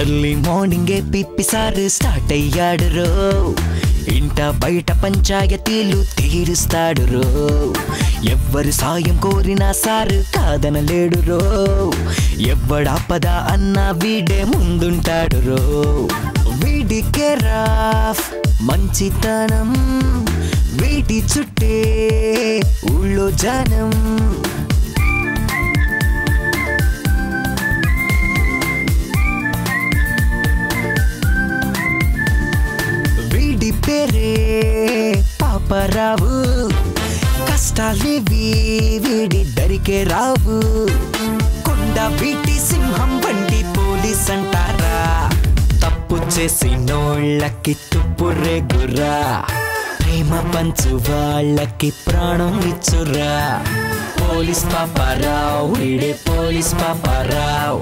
early మార్నింగే పిప్పి sir start అయ్యాడు రో ఇంట బయట పంచాయతీలు తీరుస్తాడు రో ఎవ్వరు సాయం కోరినా సారు కాదనలేడు రో ఎవ్వడాపదా అన్నా వీడే ముందుంటాడు రో వీడికే రాఫ్ మంచితనం వీటి చుట్టే ఊళ్ళో జనం వీడి పేరే పాపరావు కష్టాలేవి వీడి దరికే రావు కొండ వీటి సింహం వంటి పోలీస్ అంటారా తప్పు చేసినోళ్ళకి తుప్పు రేగురా ప్రేమ పంచు వాళ్ళకి ప్రాణం ఇచ్చురా పోలీస్ పాపారావు వీడే పోలీస్ పాపారావు